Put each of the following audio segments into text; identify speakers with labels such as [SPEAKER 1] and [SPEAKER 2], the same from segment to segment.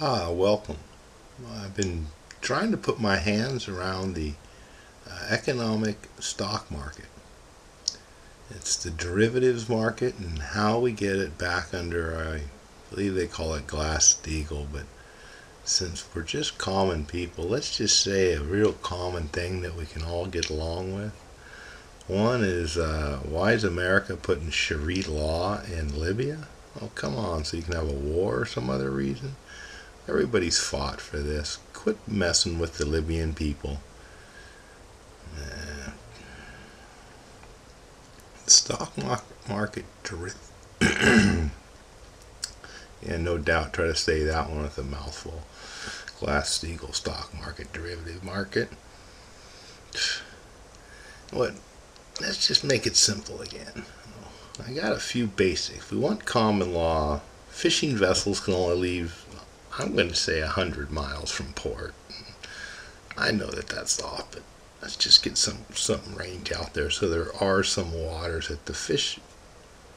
[SPEAKER 1] Welcome. I've been trying to put my hands around the economic stock market. It's the derivatives market and how we get it back under, I believe they call it Glass-Steagall, but since we're just common people, let's just say a real common thing that we can all get along with. One is, why is America putting Sharia law in Libya? Oh, come on, so you can have a war or some other reason? Everybody's fought for this. Quit messing with the Libyan people. The stock market, yeah, no doubt. Try to say that one with a mouthful. Glass-Steagall stock market, derivative market. What? Let's just make it simple again. I got a few basics. We want common law. Fishing vessels can only leave, I'm going to say, 100 miles from port. I know that that's off, but let's just get some range out there so there are some waters that the fish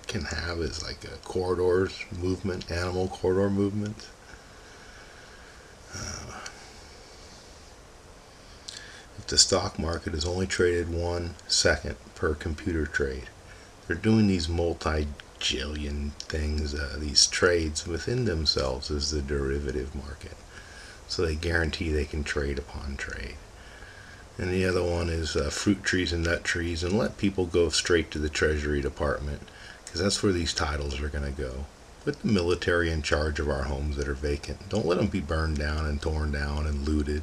[SPEAKER 1] can have as like a corridors movement, animal corridor movement. If the stock market is only traded 1 second per computer trade, they're doing these multi-jillion things, these trades within themselves as the derivative market. So they guarantee they can trade upon trade. And the other one is fruit trees and nut trees, and let people go straight to the Treasury Department, because that's where these titles are going to go. Put the military in charge of our homes that are vacant. Don't let them be burned down and torn down and looted.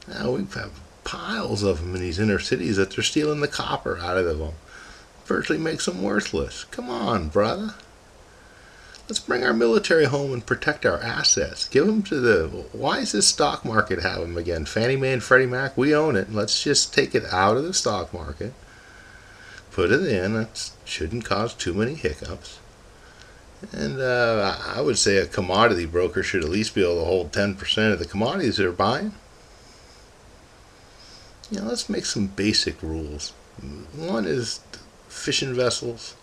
[SPEAKER 1] Now we have piles of them in these inner cities that they're stealing the copper out of them. Virtually makes them worthless. Come on, brother. Let's bring our military home and protect our assets. Give them to the... Why does this stock market have them again? Fannie Mae and Freddie Mac, we own it. Let's just take it out of the stock market. Put it in. That shouldn't cause too many hiccups. And I would say a commodity broker should at least be able to hold 10% of the commodities they're buying. Let's make some basic rules. One is fishing vessels,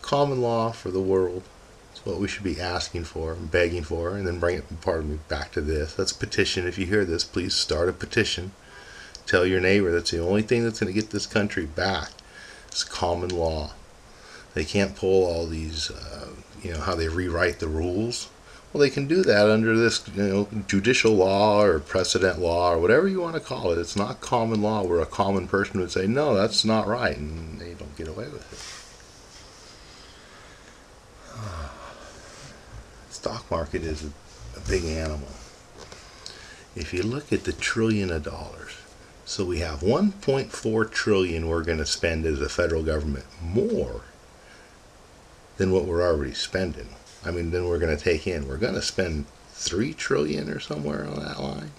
[SPEAKER 1] common law for the world. It's what we should be asking for and begging for, and then bring it, back to this. Let's petition. If you hear this, please start a petition. Tell your neighbor that's the only thing that's going to get this country back is common law. They can't pull all these, how they rewrite the rules. Well, they can do that under this, judicial law or precedent law or whatever you want to call it. It's not common law where a common person would say, no, that's not right, and they don't get away with it. Stock market is a big animal. If you look at the trillion of dollars, so we have 1.4 trillion we're going to spend as a federal government, more than what we're already spending. Then we're going to take in. We're going to spend 3 trillion or somewhere on that line.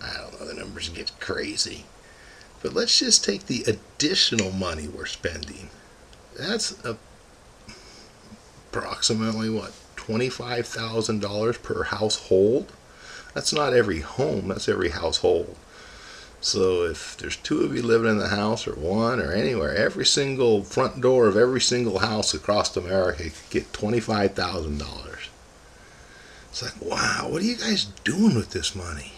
[SPEAKER 1] I don't know, the numbers get crazy. But let's just take the additional money we're spending. That's approximately, $25,000 per household? That's not every home, that's every household. So if there's 2 of you living in the house, or 1, or anywhere, every single front door of every single house across America could get $25,000. It's like, wow, what are you guys doing with this money?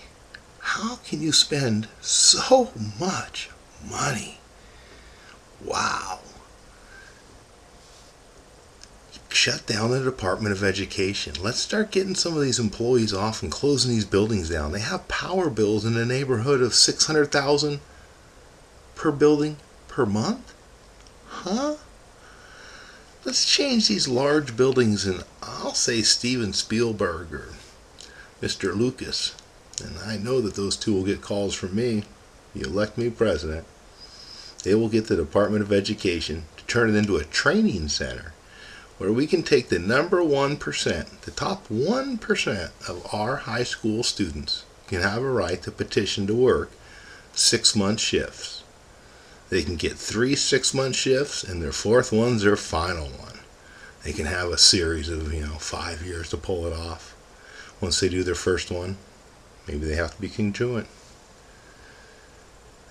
[SPEAKER 1] How can you spend so much money? Wow. Shut down the Department of Education. Let's start getting some of these employees off and closing these buildings down. They have power bills in the neighborhood of $600,000 per building per month. Huh? Let's change these large buildings, and I'll say Steven Spielberg or Mr. Lucas, and I know that those 2 will get calls from me. You elect me president. They will get the Department of Education to turn it into a training center, where we can take the number 1%, the top 1% of our high school students can have a right to petition to work 6-month shifts. They can get 3 6-month shifts, and their 4th one's their final one. They can have a series of, 5 years to pull it off. Once they do their first one, maybe they have to be congruent.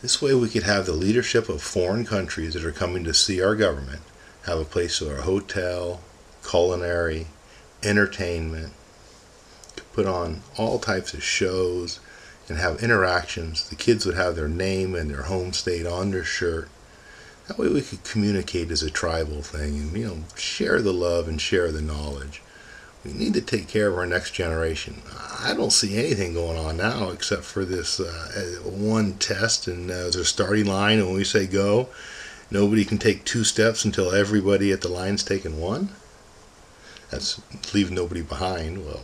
[SPEAKER 1] This way we could have the leadership of foreign countries that are coming to see our government have a place for a hotel, culinary, entertainment, put on all types of shows and have interactions. The kids would have their name and their home state on their shirt. That way we could communicate as a tribal thing and, share the love and share the knowledge. We need to take care of our next generation. I don't see anything going on now except for this one test, and there's a starting line, and when we say go, nobody can take 2 steps until everybody at the line's taken 1. That's leave nobody behind. Well,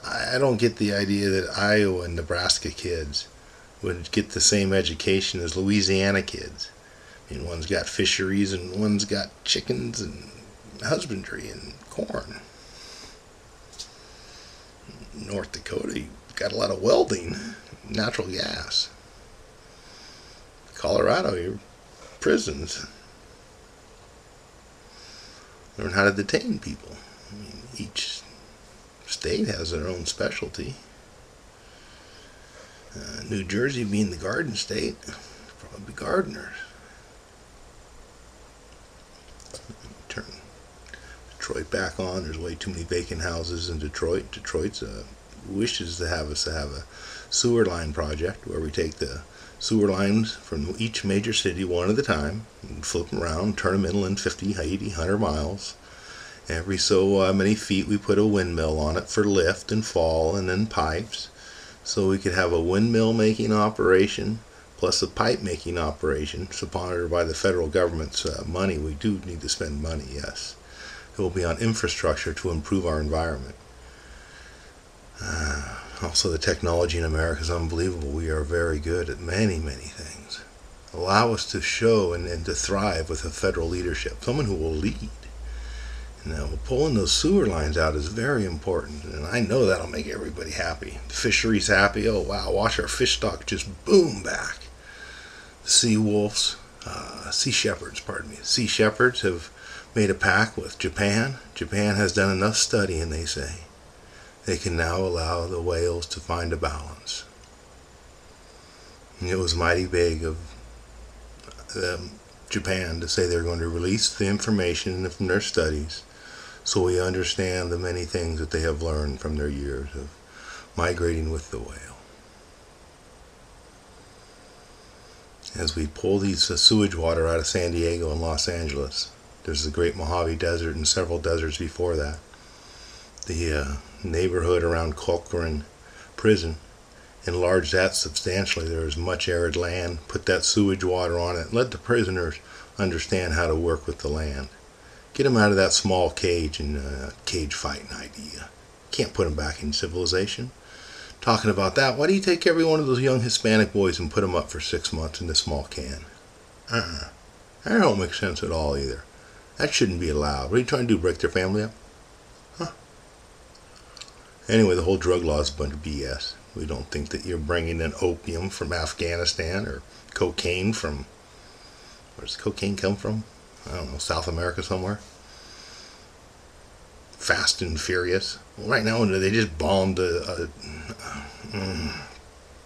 [SPEAKER 1] I don't get the idea that Iowa and Nebraska kids would get the same education as Louisiana kids. One's got fisheries and one's got chickens and husbandry and corn. North Dakota, you've got a lot of welding, natural gas. Colorado, your prisons. Learn how to detain people. Each state has their own specialty. New Jersey being the garden state, probably gardeners. Turn Detroit back on. There's way too many vacant houses in Detroit. Detroit's wishes to have us to have a sewer line project where we take the sewer lines from each major city one at a time and flip them around, turn them inland 50, 80, 100 miles. Every so many feet we put a windmill on it for lift and fall, and then pipes, so we could have a windmill making operation plus a pipe making operation supported by the federal government's money. We do need to spend money, yes. It will be on infrastructure to improve our environment. Also, the technology in America is unbelievable. We are very good at many, many things. Allow us to show and to thrive with a federal leadership, someone who will lead. Now, pulling those sewer lines out is very important, and I know that'll make everybody happy. The fisheries happy. Oh, wow, watch our fish stock just boom back. The sea wolves, sea shepherds, Sea shepherds have made a pact with Japan. Japan has done enough studying, they say. They can now allow the whales to find a balance. And it was mighty big of Japan to say they're going to release the information from their studies so we understand the many things that they have learned from their years of migrating with the whale. As we pull these sewage water out of San Diego and Los Angeles, there's the Great Mojave Desert and several deserts before that. The neighborhood around Corcoran Prison, enlarged that substantially. There is much arid land. Put that sewage water on it. Let the prisoners understand how to work with the land. Get them out of that small cage and cage fighting idea. Can't put them back in civilization. Talking about that, why do you take every one of those young Hispanic boys and put them up for 6 months in this small can? That don't make sense at all either. That shouldn't be allowed. What are you trying to do, break their family up? Anyway, the whole drug law is a bunch of BS. We don't think that you're bringing in opium from Afghanistan or cocaine from, where does cocaine come from? I don't know, South America somewhere. Fast and Furious. Well, right now they just bombed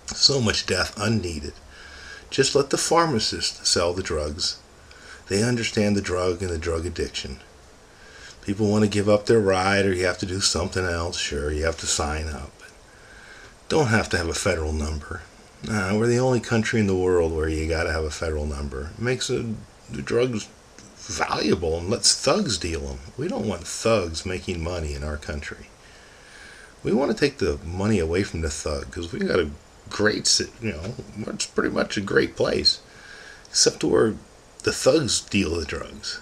[SPEAKER 1] so much death unneeded. Just let the pharmacists sell the drugs. They understand the drug and the drug addiction. People want to give up their ride, or you have to do something else. Sure, you have to sign up. But don't have to have a federal number. We're the only country in the world where you got to have a federal number. It makes the drugs valuable and lets thugs deal them. We don't want thugs making money in our country. We want to take the money away from the thug, because we got a great, it's pretty much a great place, except where the thugs deal the drugs.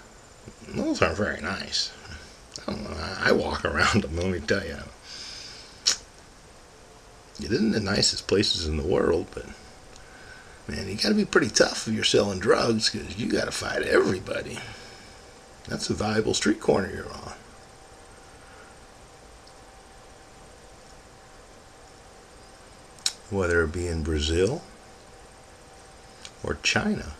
[SPEAKER 1] Those aren't very nice. I don't know, I walk around them, let me tell you. It isn't the nicest places in the world, but man, you got to be pretty tough if you're selling drugs, because you got to fight everybody. That's a valuable street corner you're on. Whether it be in Brazil or China,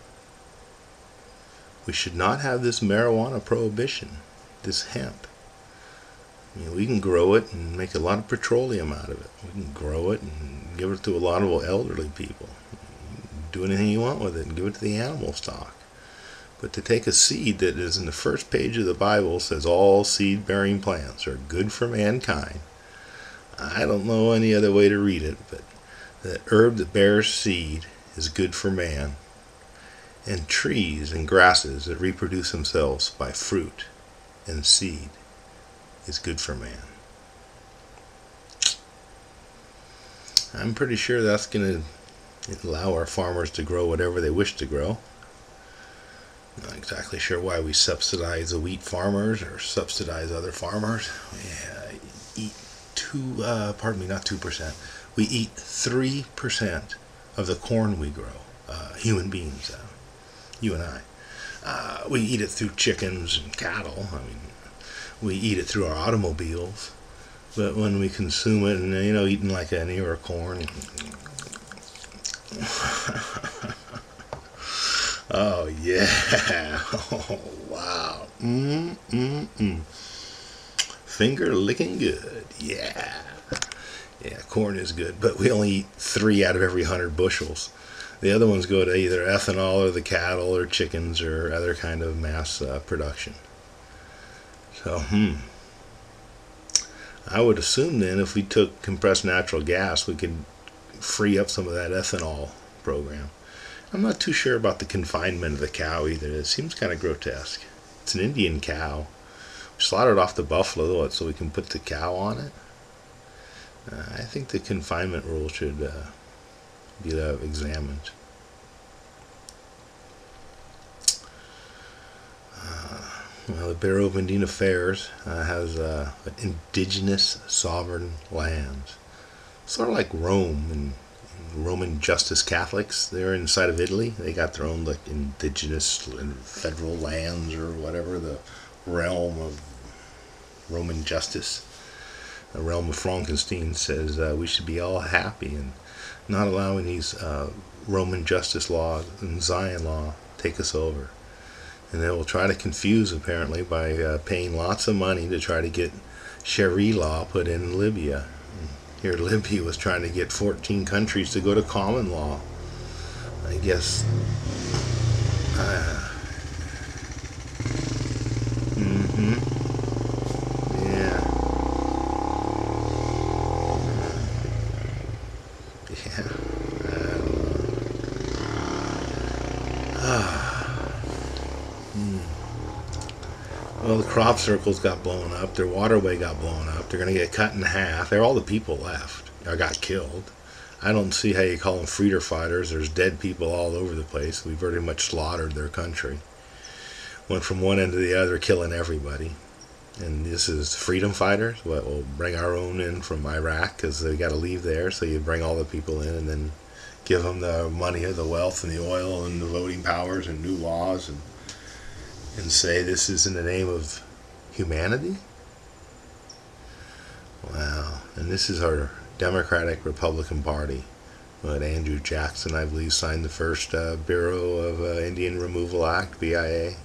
[SPEAKER 1] we should not have this marijuana prohibition, this hemp. We can grow it and make a lot of petroleum out of it. We can grow it and give it to a lot of elderly people. Do anything you want with it and give it to the animal stock. But to take a seed that is in the first page of the Bible says all seed-bearing plants are good for mankind. I don't know any other way to read it, but the herb that bears seed is good for man, and trees and grasses that reproduce themselves by fruit and seed is good for man. I'm pretty sure that's going to allow our farmers to grow whatever they wish to grow. Not exactly sure why we subsidize the wheat farmers or subsidize other farmers. We eat not 2%. We eat 3% of the corn we grow. Human beings, you and I. We eat it through chickens and cattle. I mean, we eat it through our automobiles. But when we consume it, and eating like an ear of corn. Oh yeah! Oh wow! Finger licking good. Yeah. Yeah, corn is good, but we only eat 3 out of every 100 bushels. The other ones go to either ethanol or the cattle or chickens or other kind of mass production. So, I would assume then if we took compressed natural gas, we could free up some of that ethanol program. I'm not too sure about the confinement of the cow either. It seems kind of grotesque. It's an Indian cow. We slaughtered off the buffalo so we can put the cow on it. I think the confinement rule should be examined. Well, the Bureau of Indian Affairs has indigenous sovereign lands. Sort of like Rome and Roman Justice Catholics. They're inside of Italy. They got their own indigenous and federal lands or whatever, the realm of Roman justice. The realm of Frankenstein says we should be all happy and not allowing these Roman justice laws and Zion law take us over. And they will try to confuse, apparently, by paying lots of money to try to get Sharia law put in Libya. Here, Libya was trying to get 14 countries to go to common law. I guess. Yeah. Well, the crop circles got blown up. Their waterway got blown up. They're going to get cut in half. They're all the people left or got killed. I don't see how you call them freedom fighters. There's dead people all over the place. We very much slaughtered their country. Went from one end to the other, killing everybody. And this is freedom fighters. What, we'll bring our own in from Iraq because they got to leave there. So you bring all the people in and then give them the money, the wealth, and the oil, and the voting powers, and new laws, and say this is in the name of humanity? Wow. And this is our Democratic Republican Party. But Andrew Jackson, I believe, signed the first Bureau of Indian Removal Act, BIA.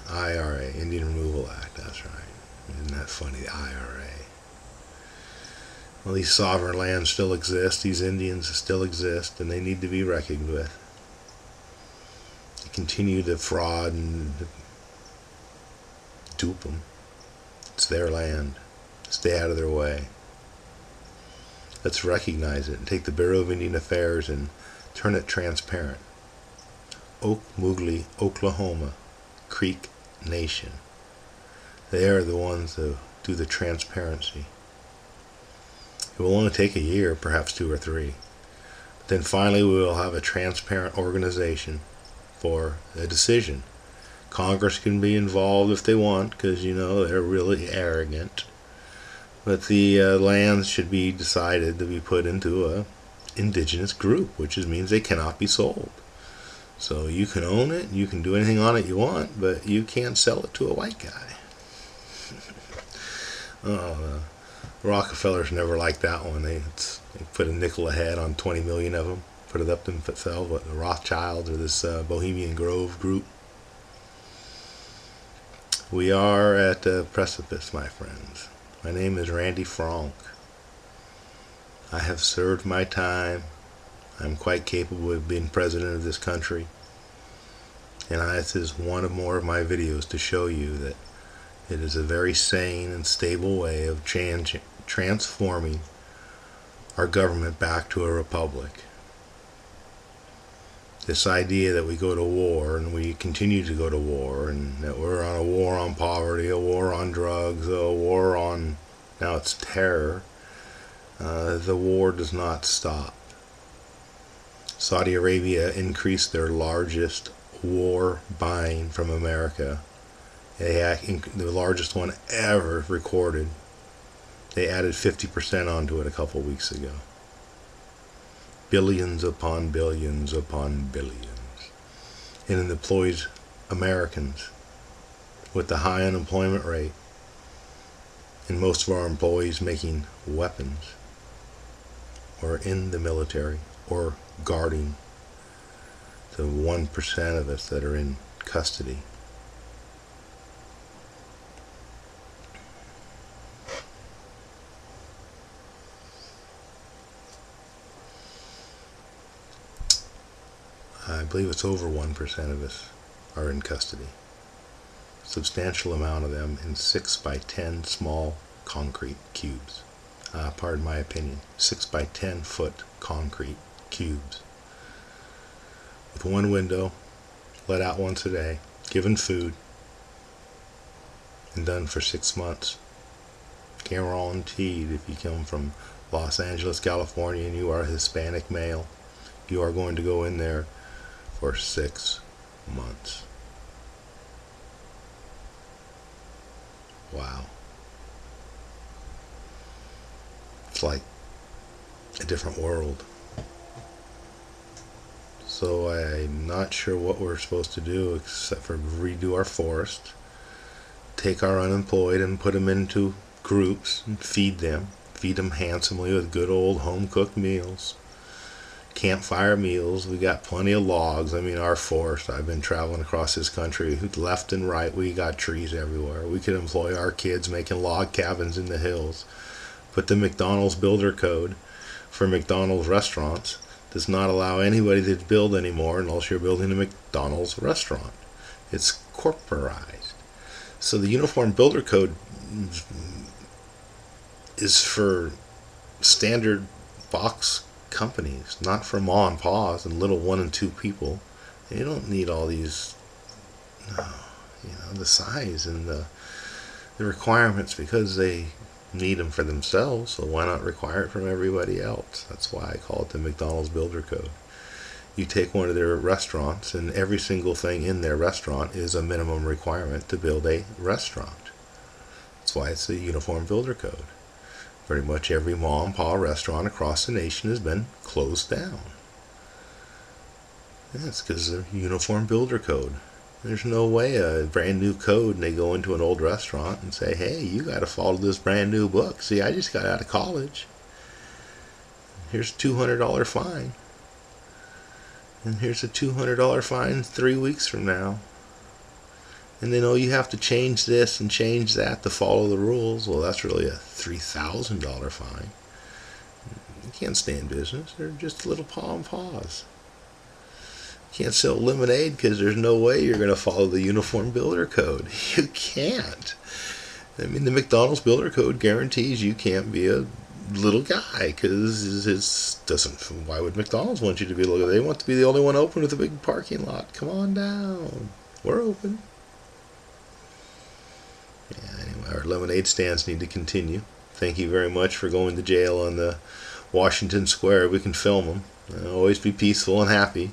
[SPEAKER 1] IRA, Indian Removal Act, that's right. Isn't that funny, the IRA? Well, these sovereign lands still exist, these Indians still exist, and they need to be reckoned with. Continue to fraud and dupe them. It's their land. Stay out of their way. Let's recognize it and take the Bureau of Indian Affairs and turn it transparent. Okmulgee, Oklahoma, Creek Nation. They are the ones that do the transparency. It will only take a year, perhaps 2 or 3. But then finally we will have a transparent organization for a decision. Congress can be involved if they want, because they're really arrogant. But the lands should be decided to be put into a indigenous group, which means they cannot be sold. So you can own it, you can do anything on it you want, but you can't sell it to a white guy. The Rockefellers never liked that one. They put a nickel a head on 20 million of them. Put it up themselves, the Rothschilds or this Bohemian Grove group. We are at the precipice, my friends. My name is Randy Frank. I have served my time. I'm quite capable of being president of this country. And this is one of more of my videos to show you that it is a very sane and stable way of transforming our government back to a republic. This idea that we go to war and we continue to go to war, and that we're on a war on poverty, a war on drugs, a war on, now it's terror, the war does not stop. Saudi Arabia increased their largest war buying from America. The largest one ever recorded. They added 50% onto it a couple weeks ago. Billions upon billions upon billions. And it employs Americans with the high unemployment rate, and most of our employees making weapons or in the military or guarding the 1% of us that are in custody. I believe it's over 1% of us are in custody. A substantial amount of them in 6 by 10 small concrete cubes. Pardon my opinion, 6 by 10 foot concrete cubes. With one window, let out once a day, given food, and done for 6 months. Guaranteed, if you come from Los Angeles, California, and you are a Hispanic male, you are going to go in there for 6 months. Wow. It's like a different world. So I'm not sure what we're supposed to do except for redo our forest, take our unemployed and put them into groups and feed them handsomely with good old home-cooked meals. Campfire meals. We got plenty of logs. I mean, our forest, I've been traveling across this country left and right, we got trees everywhere. We could employ our kids making log cabins in the hills. But the McDonald's builder code for McDonald's restaurants does not allow anybody to build anymore unless you're building a McDonald's restaurant. It's corporatized. So the Uniform Builder Code is for standard box companies, not for ma and pa's and little 1 and 2 people. You don't need all these, the size and the requirements because they need them for themselves, so why not require it from everybody else? That's why I call it the McDonald's Builder Code. You take one of their restaurants, and every single thing in their restaurant is a minimum requirement to build a restaurant. That's why it's the Uniform Builder Code. Pretty much every ma and pa restaurant across the nation has been closed down. That's because of the Uniform Builder Code. There's no way a brand new code and they go into an old restaurant and say, hey, you got to follow this brand new book. See, I just got out of college. Here's a $200 fine. And here's a $200 fine 3 weeks from now. And then, oh, you have to change this and change that to follow the rules. Well, that's really a $3,000 fine. You can't stay in business. They're just little pa and pa's. You can't sell lemonade because there's no way you're going to follow the Uniform Builder Code. You can't. I mean, the McDonald's Builder Code guarantees you can't be a little guy because it doesn't. Why would McDonald's want you to be a little guy? They want to be the only one open with a big parking lot. Come on down. We're open. Yeah, anyway, our lemonade stands need to continue. Thank you very much for going to jail on the Washington Square. We can film them. Always be peaceful and happy.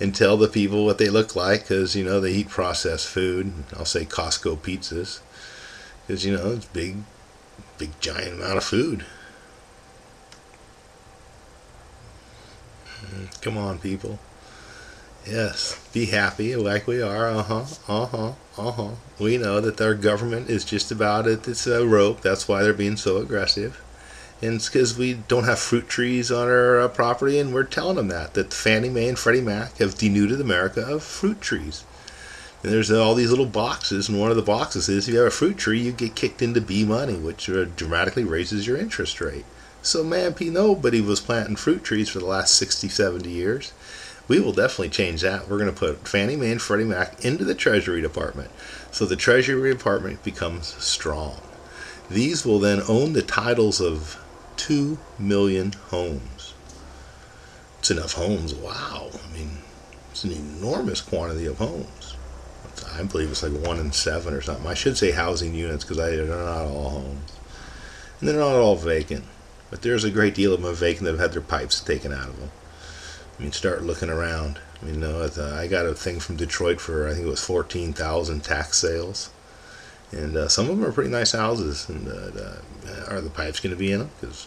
[SPEAKER 1] And tell the people what they look like, because, they eat processed food. I'll say Costco pizzas. Because, it's big, giant amount of food. Come on, people. Yes, be happy like we are. We know that our government is just about at this rope. That's why they're being so aggressive. And it's because we don't have fruit trees on our property, and we're telling them that Fannie Mae and Freddie Mac have denuded America of fruit trees. And there's all these little boxes, and one of the boxes is if you have a fruit tree, you get kicked into B money, which dramatically raises your interest rate. So, man, nobody was planting fruit trees for the last 60, 70 years. We will definitely change that. We're going to put Fannie Mae and Freddie Mac into the Treasury Department, so the Treasury Department becomes strong. These will then own the titles of 2 million homes. It's enough homes. Wow. I mean, it's an enormous quantity of homes. I believe it's like 1 in 7 or something. I should say housing units because they're not all homes. And they're not all vacant. But there's a great deal of them vacant that have had their pipes taken out of them. I mean, start looking around. I mean, I got a thing from Detroit for, I think it was 14,000 tax sales. And some of them are pretty nice houses. And are the pipes going to be in them? Because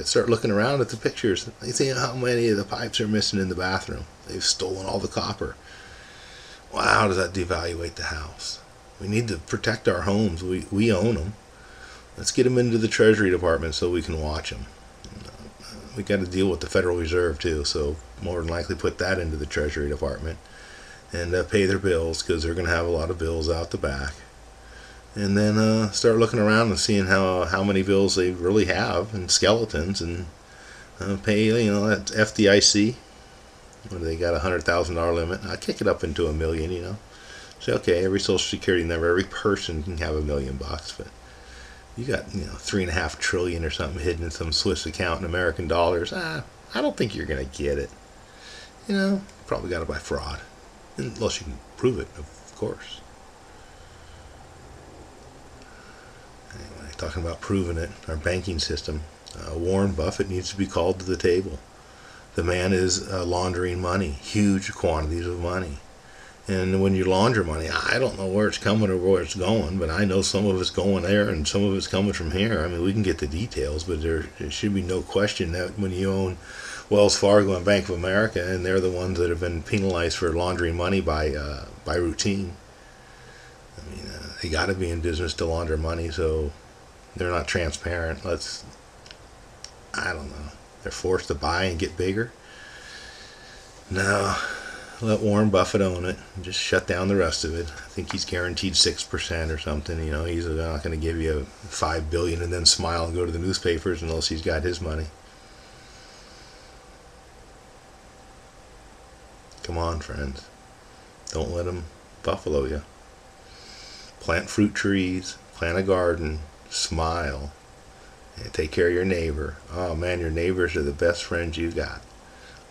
[SPEAKER 1] start looking around at the pictures. They see how many of the pipes are missing in the bathroom. They've stolen all the copper. Wow, does that devaluate the house? We need to protect our homes. We own them. Let's get them into the Treasury Department so we can watch them. We got to deal with the Federal Reserve too, so more than likely put that into the Treasury Department and pay their bills, because they're going to have a lot of bills out the back. And then start looking around and seeing how many bills they really have and skeletons, and pay that FDIC. When they got $100,000 limit, I kick it up into $1 million. Say, okay, every Social Security number, every person can have $1 million, but you got $3.5 trillion or something hidden in some Swiss account in American dollars. I don't think you're gonna get it. Probably got it by fraud, unless you can prove it, of course. Anyway, talking about proving it, our banking system. Warren Buffett needs to be called to the table. The man is laundering money, huge quantities of money. And when you launder money, I don't know where it's coming or where it's going, but I know some of it's going there and some of it's coming from here. I mean, we can get the details, but there should be no question that when you own Wells Fargo and Bank of America, and they're the ones that have been penalized for laundering money by routine. I mean, they got to be in business to launder money, so they're not transparent. I don't know. They're forced to buy and get bigger. No, let Warren Buffett own it and just shut down the rest of it. I think he's guaranteed 6% or something. He's not going to give you $5 billion and then smile and go to the newspapers unless he's got his money. Come on, friends. Don't let him buffalo you. Plant fruit trees, plant a garden, smile. And take care of your neighbor. Oh man, your neighbors are the best friends you got.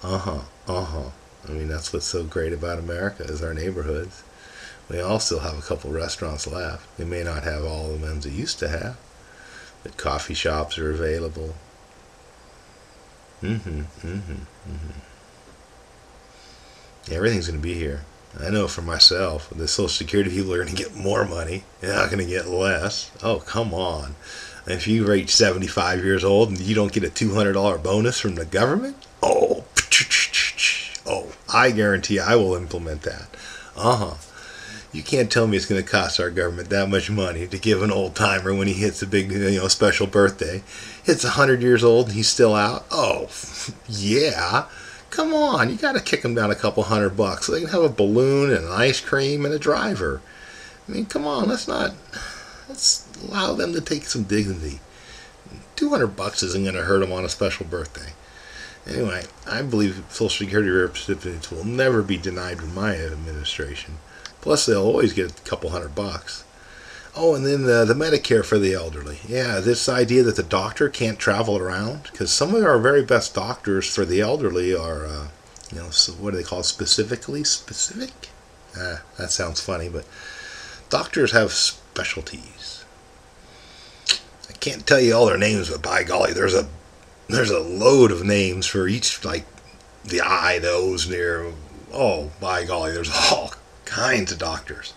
[SPEAKER 1] I mean, that's what's so great about America, is our neighborhoods. We all still have a couple restaurants left. We may not have all the ones they used to have, but coffee shops are available. Everything's going to be here. I know for myself, the Social Security people are going to get more money. They're not going to get less. Oh, come on. If you reach 75 years old and you don't get a $200 bonus from the government, oh, I guarantee I will implement that. You can't tell me it's going to cost our government that much money to give an old timer when he hits a big, special birthday. Hits 100 years old and he's still out. Oh, yeah. Come on, you got to kick him down a couple $100 so they can have a balloon and an ice cream and a driver. I mean, come on, let's allow them to take some dignity. $200 isn't going to hurt them on a special birthday. Anyway, I believe Social Security recipients will never be denied in my administration. Plus, they'll always get a couple $100. Oh, and then the Medicare for the elderly. Yeah, this idea that the doctor can't travel around, because some of our very best doctors for the elderly are, so what do they call it? Specific? That sounds funny, but doctors have specialties. I can't tell you all their names, but by golly, there's a load of names for each, like the I, the O's near. Oh, by golly, there's all kinds of doctors.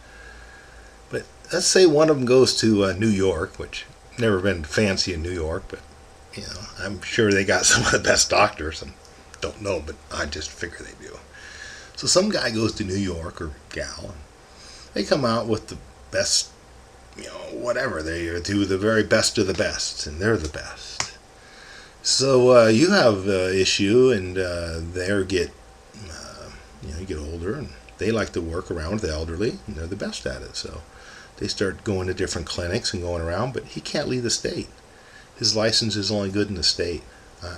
[SPEAKER 1] But let's say one of them goes to New York, which never been fancy in New York, but I'm sure they got some of the best doctors. I don't know, but I just figure they do. So some guy goes to New York, or gal, and they come out with the best, whatever. They do the very best of the best, and they're the best. So you have an issue, and they get, you get older, and they like to work around with the elderly, and they're the best at it. So they start going to different clinics and going around, but he can't leave the state. His license is only good in the state.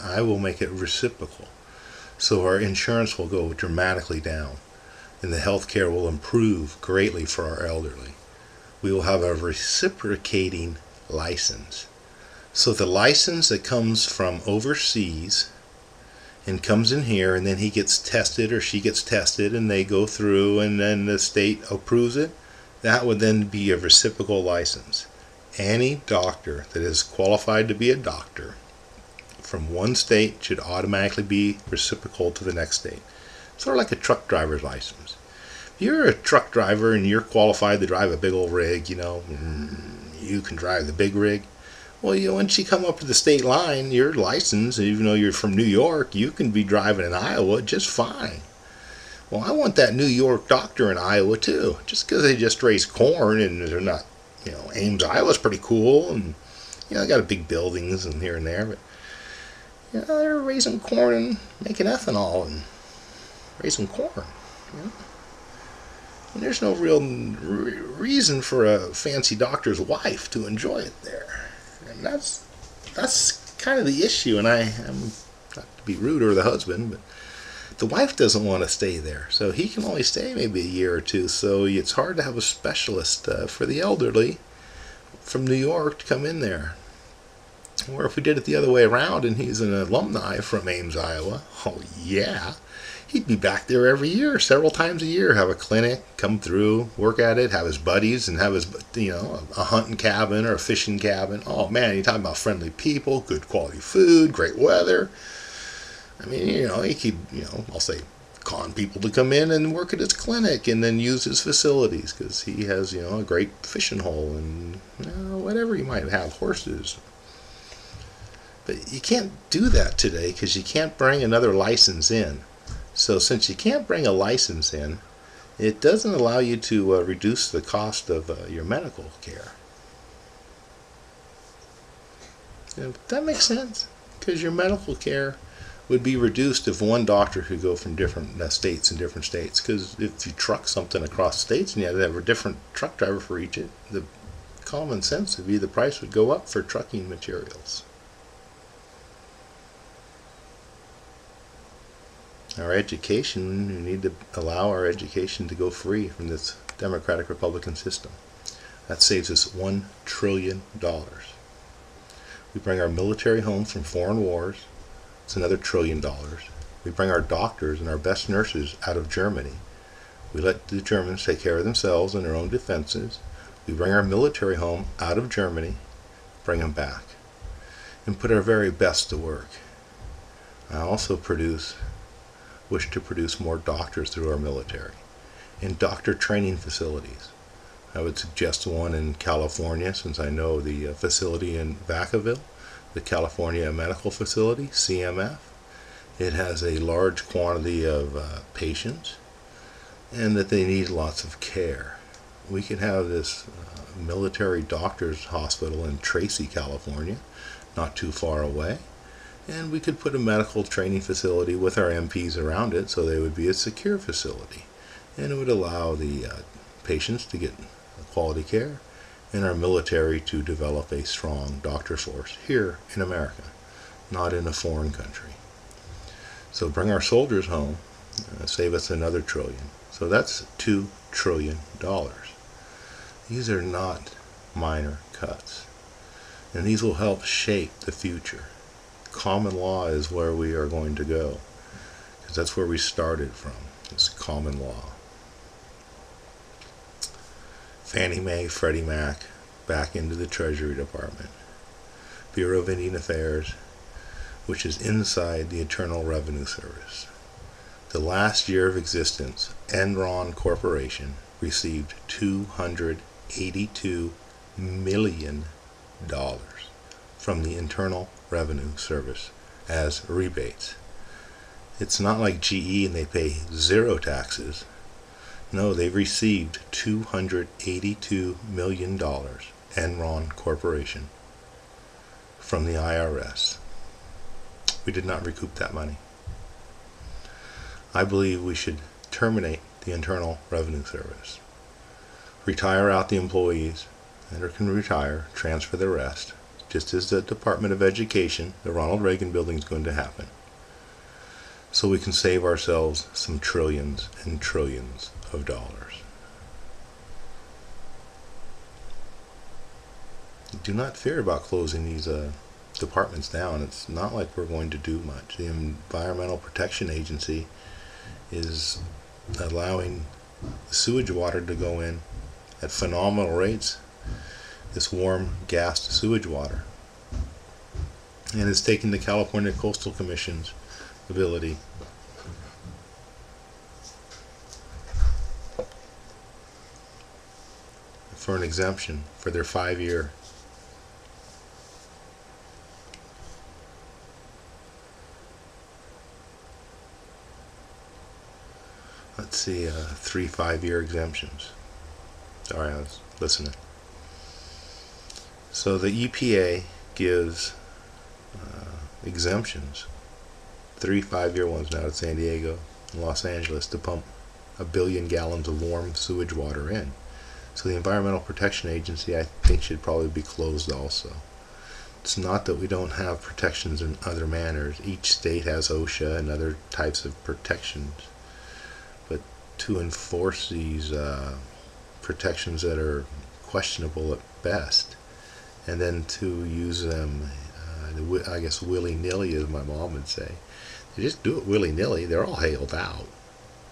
[SPEAKER 1] I will make it reciprocal. So our insurance will go dramatically down, and the health care will improve greatly for our elderly. We will have a reciprocating license. So the license that comes from overseas and comes in here, and then he gets tested or she gets tested, and they go through, and then the state approves it, that would then be a reciprocal license. Any doctor that is qualified to be a doctor from one state should automatically be reciprocal to the next state. Sort of like a truck driver's license. If you're a truck driver and you're qualified to drive a big old rig, you can drive the big rig. Well, once you come up to the state line, you're licensed, even though you're from New York, you can be driving in Iowa just fine. Well, I want that New York doctor in Iowa too. Just because they just raise corn and they're not, Ames, Iowa's pretty cool, and they got big buildings and here and there, but they're raising corn and making ethanol and raising corn. And there's no real reason for a fancy doctor's wife to enjoy it there. And that's kind of the issue. And I'm not to be rude or the husband, but the wife doesn't want to stay there. So he can only stay maybe a year or two. So it's hard to have a specialist for the elderly from New York to come in there. Or if we did it the other way around and he's an alumni from Ames, Iowa, oh yeah, he'd be back there every year, several times a year, have a clinic, come through, work at it, have his buddies, and have his, a hunting cabin or a fishing cabin. Oh man, you're talking about friendly people, good quality food, great weather. I mean, he could, I'll say, con people to come in and work at his clinic and then use his facilities because he has, a great fishing hole and whatever you might have, horses. But you can't do that today because you can't bring another license in. So since you can't bring a license in, it doesn't allow you to reduce the cost of your medical care. That makes sense, because your medical care would be reduced if one doctor could go from different states and different states. Because if you truck something across states and you had to have a different truck driver for each, the common sense would be the price would go up for trucking materials. Our education, we need to allow our education to go free from this Democratic Republican system. That saves us $1 trillion. We bring our military home from foreign wars. It's another $1 trillion. We bring our doctors and our best nurses out of Germany. We let the Germans take care of themselves and their own defenses. We bring our military home out of Germany, bring them back, and put our very best to work. I also wish to produce more doctors through our military in doctor training facilities. I would suggest one in California, since I know the facility in Vacaville, the California Medical Facility, CMF. It has a large quantity of patients and that they need lots of care. We could have this military doctor's hospital in Tracy, California, not too far away. And we could put a medical training facility with our MPs around it so they would be a secure facility. And it would allow the patients to get quality care and our military to develop a strong doctor force here in America, not in a foreign country. So bring our soldiers home, save us another $1 trillion. So that's $2 trillion. These are not minor cuts. And these will help shape the future. Common law is where we are going to go, because that's where we started from. It's common law. Fannie Mae, Freddie Mac, back into the Treasury Department. Bureau of Indian Affairs, which is inside the Internal Revenue Service. The last year of existence, Enron Corporation received $282 million from the Internal Revenue Service as rebates. It's not like GE and they pay zero taxes. No, they've received $282 million, Enron Corporation, from the IRS. We did not recoup that money. I believe we should terminate the Internal Revenue Service. Retire out the employees that can retire, transfer the rest, just as the Department of Education, the Ronald Reagan building, is going to happen. so we can save ourselves some trillions and trillions of dollars. Do not fear about closing these departments down. It's not like we're going to do much. The Environmental Protection Agency is allowing sewage water to go in at phenomenal rates, this warm gassed sewage water, and it's taking the California Coastal Commission's ability for an exemption for their 5-year let's see, 3 5-year exemptions. Sorry, I was listening. So the EPA gives exemptions, 3 5-year ones now to San Diego and Los Angeles to pump 1 billion gallons of warm sewage water in. So the Environmental Protection Agency, I think, should probably be closed also. It's not that we don't have protections in other manners. Each state has OSHA and other types of protections. But to enforce these protections that are questionable at best, and then to use them, I guess, willy-nilly, as my mom would say. They just do it willy-nilly. They're all hailed out.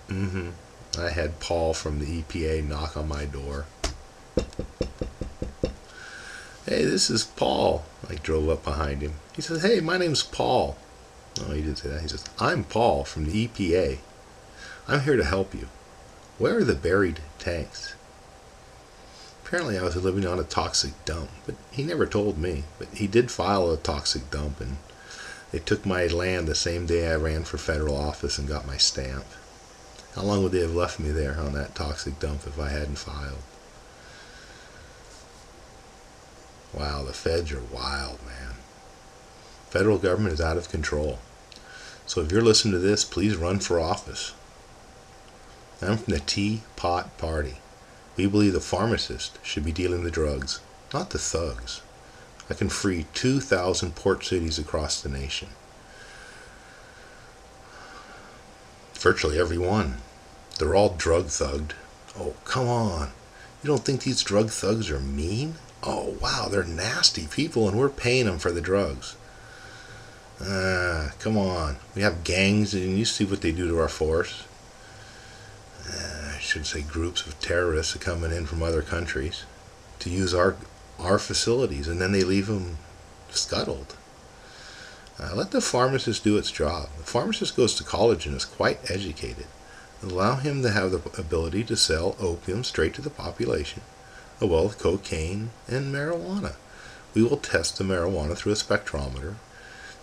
[SPEAKER 1] I had Paul from the EPA knock on my door. Hey, this is Paul. I drove up behind him. He says, hey, my name's Paul. No, he didn't say that. He says, I'm Paul from the EPA. I'm here to help you. Where are the buried tanks? Apparently I was living on a toxic dump, but he never told me. But he did file a toxic dump, and they took my land the same day I ran for federal office and got my stamp. How long would they have left me there on that toxic dump if I hadn't filed? Wow, the feds are wild, man. Federal government is out of control. So if you're listening to this, please run for office. I'm from the Teapot Party. We believe the pharmacist should be dealing the drugs, not the thugs. I can free 2,000 port cities across the nation. Virtually every one. They're all drug thugged. Oh, come on. You don't think these drug thugs are mean? Oh, wow, they're nasty people, and we're paying them for the drugs. Come on. We have gangs, and you see what they do to our force. I should say groups of terrorists coming in from other countries to use our facilities, and then they leave them scuttled. Let the pharmacist do its job. The pharmacist goes to college and is quite educated. Allow him to have the ability to sell opium straight to the population, as well as cocaine and marijuana. We will test the marijuana through a spectrometer.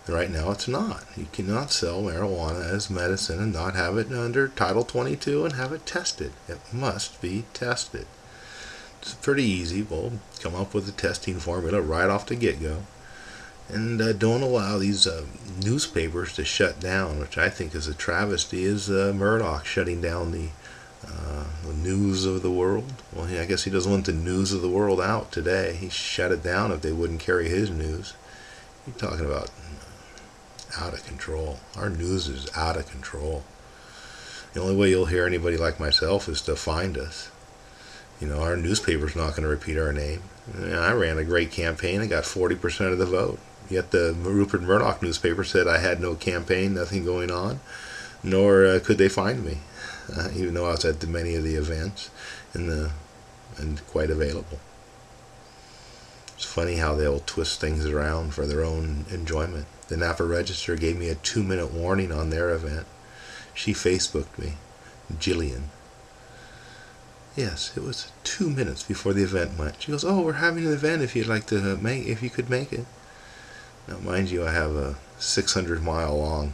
[SPEAKER 1] Right now it's not. You cannot sell marijuana as medicine and not have it under Title 22 and have it tested. It must be tested. It's pretty easy. We'll come up with a testing formula right off the get-go. And don't allow these newspapers to shut down, which I think is a travesty, is Murdoch shutting down the news of the world. Well, I guess he doesn't want the news of the world out today. He shut it down if they wouldn't carry his news. You're talking about out of control. Our news is out of control. The only way you'll hear anybody like myself is to find us. You know, our newspaper's not going to repeat our name. I ran a great campaign. I got 40% of the vote. Yet the Rupert Murdoch newspaper said I had no campaign, nothing going on, nor could they find me, even though I was at many of the events and quite available. It's funny how they'll twist things around for their own enjoyment. The Napa Register gave me a 2-minute warning on their event. She Facebooked me, Jillian. Yes, it was 2 minutes before the event went. She goes, "Oh, we're having an event if you'd like to if you could make it." Now, mind you, I have a 600-mile-long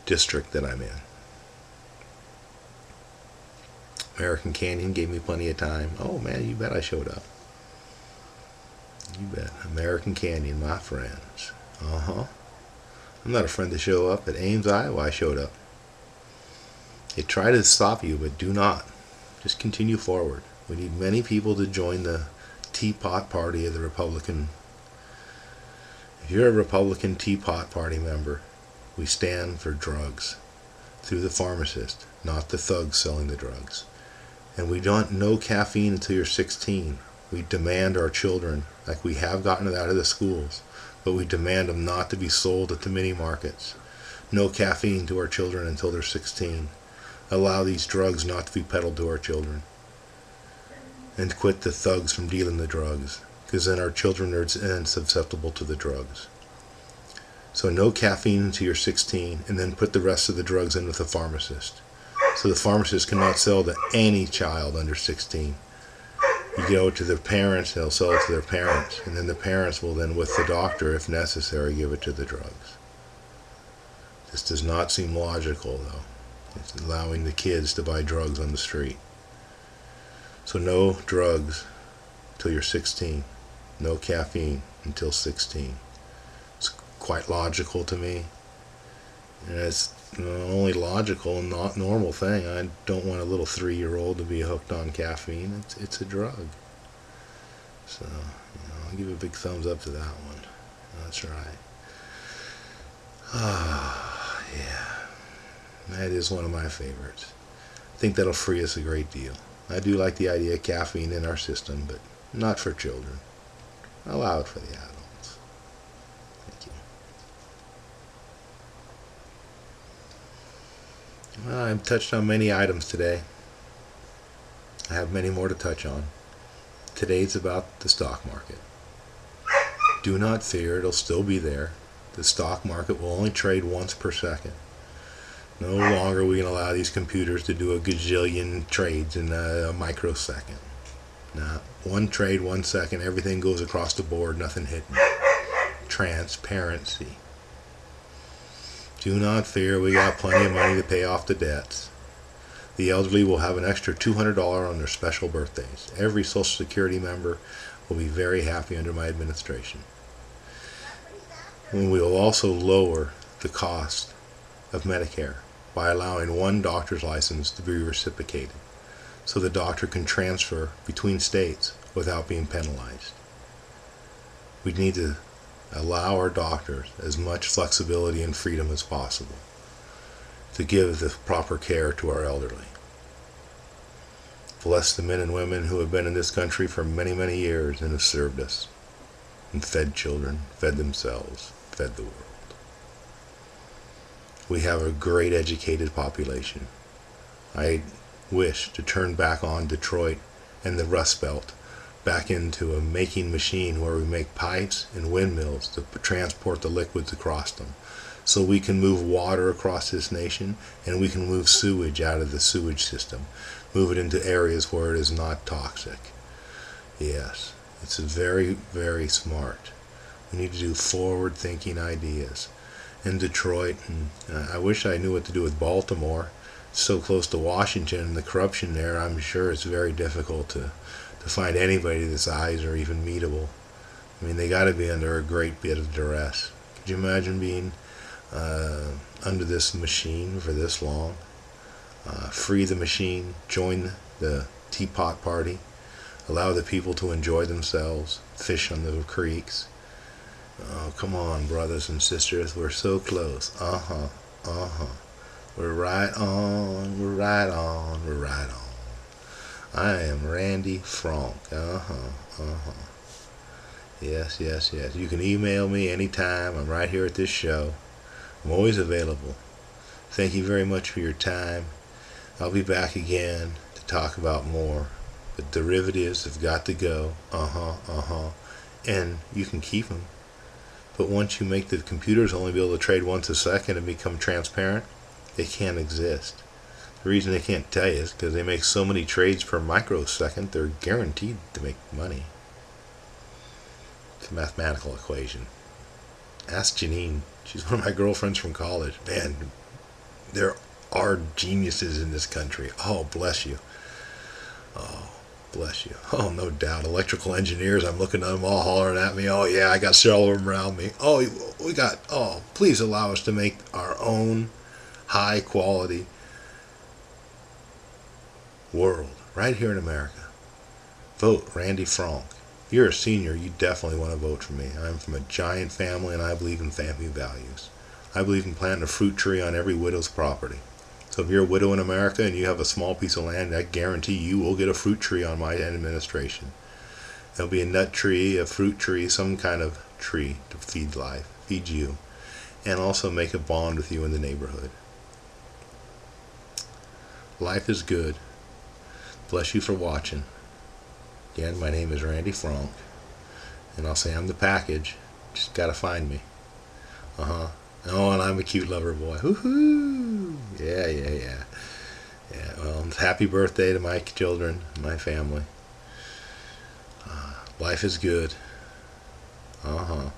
[SPEAKER 1] district that I'm in. American Canyon gave me plenty of time. Oh man, you bet I showed up. You bet. American Canyon, my friends. I'm not afraid to show up. At Ames, Iowa, I showed up. They try to stop you, but do not. Just continue forward. We need many people to join the Teapot Party of the Republican. If you're a Republican Teapot Party member, We stand for drugs through the pharmacist, not the thugs selling the drugs. And we don't no caffeine until you're 16. We demand our children, like we have gotten it out of the schools, but we demand them not to be sold at the mini markets. No caffeine to our children until they're 16. Allow these drugs not to be peddled to our children. And quit the thugs from dealing the drugs, because then our children are susceptible to the drugs. So no caffeine until you're 16, and then put the rest of the drugs in with the pharmacist. So the pharmacist cannot sell to any child under 16. You go to their parents, they'll sell it to their parents, and then the parents will then, with the doctor, if necessary, give it to the drugs. This does not seem logical, though. It's allowing the kids to buy drugs on the street. So no drugs until you're 16. No caffeine until 16. It's quite logical to me. And it's only logical and not normal thing. I don't want a little 3-year-old to be hooked on caffeine. It's a drug. So, I'll give a big thumbs up to that one. That's right. Yeah. That is one of my favorites. I think that'll free us a great deal. I do like the idea of caffeine in our system, but not for children. Allow it for the adults. Thank you. Well, I've touched on many items today. I have many more to touch on. Today's about the stock market. Do not fear, it'll still be there. The stock market will only trade once per second. No longer are we going to allow these computers to do a gajillion trades in a microsecond. Now, one trade, 1 second, everything goes across the board, nothing hidden. Transparency. Do not fear, we got plenty of money to pay off the debts. The elderly will have an extra $200 on their special birthdays. Every Social Security member will be very happy under my administration. And we will also lower the cost of Medicare by allowing one doctor's license to be reciprocated, so the doctor can transfer between states without being penalized. We need to allow our doctors as much flexibility and freedom as possible to give the proper care to our elderly. Bless the men and women who have been in this country for many, many years and have served us and fed children, fed themselves, fed the world. We have a great educated population. I wish to turn back on Detroit and the Rust Belt back into a making machine where we make pipes and windmills to transport the liquids across them, so we can move water across this nation, and we can move sewage out of the sewage system, move it into areas where it is not toxic. Yes, it's very, very smart. We need to do forward-thinking ideas. In Detroit, and I wish I knew what to do with Baltimore. It's so close to Washington, and the corruption there, I'm sure it's very difficult to find anybody that's eyes are even meetable. I mean, they got to be under a great bit of duress. Could you imagine being under this machine for this long? Free the machine, join the teapot party, allow the people to enjoy themselves, fish on the creeks. Oh, come on, brothers and sisters, we're so close. We're right on, we're right on, we're right on. I am Randy Frank. Yes. You can email me anytime. I'm right here at this show. I'm always available. Thank you very much for your time. I'll be back again to talk about more. But derivatives have got to go. And you can keep them. But once you make the computers only be able to trade once a second and become transparent, they can't exist. The reason they can't tell you is because they make so many trades per microsecond, they're guaranteed to make money. It's a mathematical equation. Ask Janine. She's one of my girlfriends from college. Man, there are geniuses in this country. Oh, bless you. Oh, bless you. Oh, no doubt. Electrical engineers, I'm looking at them all hollering at me. Oh, yeah, I got several of them around me. Oh, please allow us to make our own high quality world right here in America. Vote Randy Frank. If you're a senior, you definitely want to vote for me. I'm from a giant family and I believe in family values. I believe in planting a fruit tree on every widow's property. So if you're a widow in America and you have a small piece of land, I guarantee you will get a fruit tree on my administration. There'll be a nut tree, a fruit tree, some kind of tree to feed life, feed you, and also make a bond with you in the neighborhood. Life is good. Bless you for watching. Again, my name is Randy Frank, and I'll say I'm the package. Just gotta find me. Oh, and I'm a cute lover boy. Woohoo! Yeah. Well, happy birthday to my children, my family. Life is good. Yeah.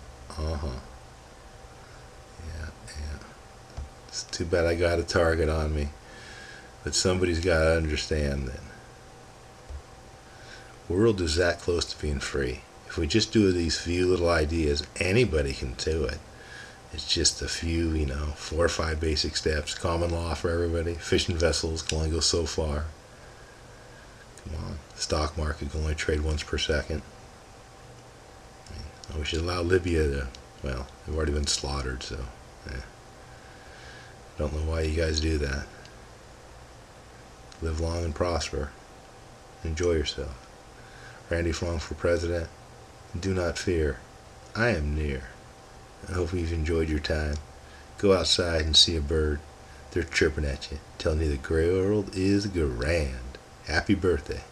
[SPEAKER 1] It's too bad I got a target on me, but somebody's got to understand that the world is that close to being free. If we just do these few little ideas, anybody can do it. It's just a few, 4 or 5 basic steps. Common law for everybody. Fishing vessels can only go so far. Come on. The stock market can only trade once per second. We should allow Libya to, well, they've already been slaughtered, so don't know why you guys do that. Live long and prosper. Enjoy yourself. Randy Flung for president. Do not fear. I am near. I hope you've enjoyed your time. Go outside and see a bird. They're chirping at you, telling you the world is grand. Happy birthday.